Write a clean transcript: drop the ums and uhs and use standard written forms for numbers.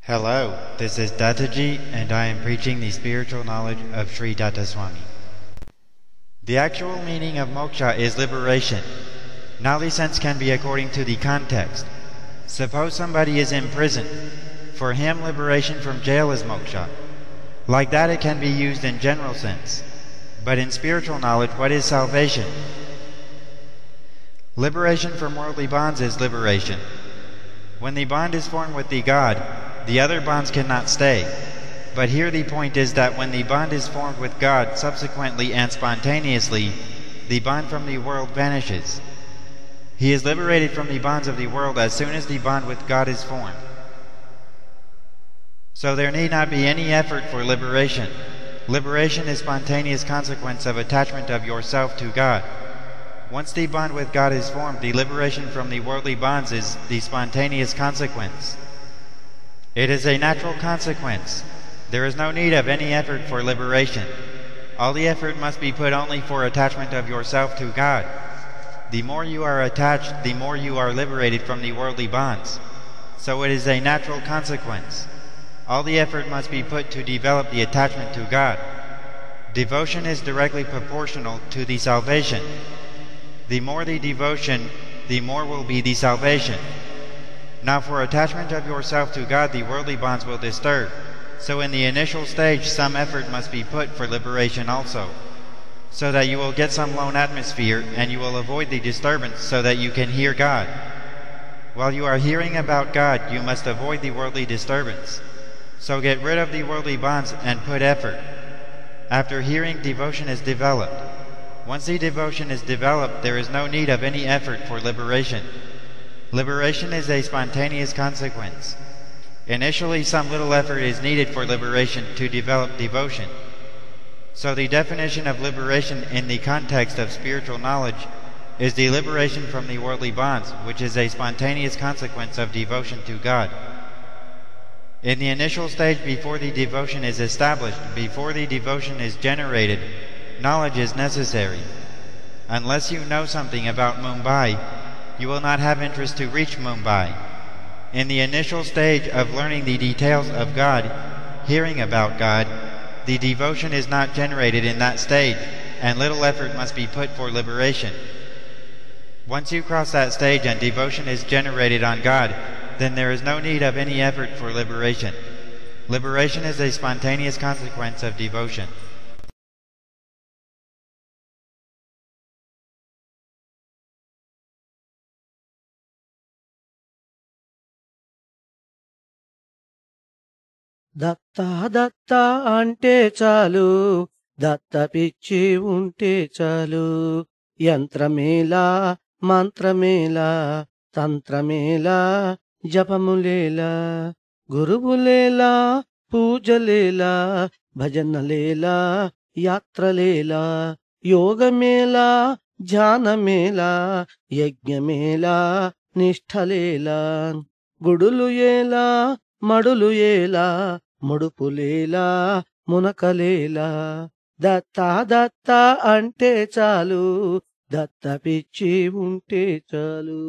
Hello, this is Dattaji and I am preaching the spiritual knowledge of Sri Datta Swami. The actual meaning of moksha is liberation. Now the sense can be according to the context. Suppose somebody is in prison. For him, liberation from jail is moksha. Like that it can be used in general sense. But in spiritual knowledge, what is salvation? Liberation from worldly bonds is liberation. When the bond is formed with the God, the other bonds cannot stay. But here the point is that when the bond is formed with God, subsequently and spontaneously, the bond from the world vanishes. He is liberated from the bonds of the world as soon as the bond with God is formed. So there need not be any effort for liberation. Liberation is spontaneous consequence of attachment of yourself to God. Once the bond with God is formed, the liberation from the worldly bonds is the spontaneous consequence. It is a natural consequence. There is no need of any effort for liberation. All the effort must be put only for attachment of yourself to God. The more you are attached, the more you are liberated from the worldly bonds. So it is a natural consequence. All the effort must be put to develop the attachment to God. Devotion is directly proportional to the salvation. The more the devotion, the more will be the salvation. Now for attachment of yourself to God, the worldly bonds will disturb. So in the initial stage, some effort must be put for liberation also, so that you will get some lone atmosphere and you will avoid the disturbance so that you can hear God. While you are hearing about God, you must avoid the worldly disturbance. So get rid of the worldly bonds and put effort. After hearing, devotion is developed. Once the devotion is developed, there is no need of any effort for liberation. Liberation is a spontaneous consequence. Initially, some little effort is needed for liberation to develop devotion. So the definition of liberation in the context of spiritual knowledge is the liberation from the worldly bonds, which is a spontaneous consequence of devotion to God. In the initial stage, before the devotion is established, before the devotion is generated, knowledge is necessary. Unless you know something about Mumbai, you will not have interest to reach Mumbai. In the initial stage of learning the details of God, hearing about God, the devotion is not generated in that stage, and little effort must be put for liberation. Once you cross that stage and devotion is generated on God, then there is no need of any effort for liberation. Liberation is a spontaneous consequence of devotion. Datta Datta అంటే చాలు, దత్త పిచ్చి ఉంటే చాలు. యంత్రమేలా మంత్రమేలా తంత్రమేలా జపములేలా, గురువులేలా పూజలేలా భజనలేలా యాత్రలేలా, యోగమేలా ధ్యానమేలా యజ్ఞమేలా నిష్ఠలేలా, గుడులు ఏలా మడులు ఏలా ముడుపులేలా మునకలేలా. దత్తా దత్తా అంటే చాలు, దత్త పిచ్చి ఉంటే చాలు.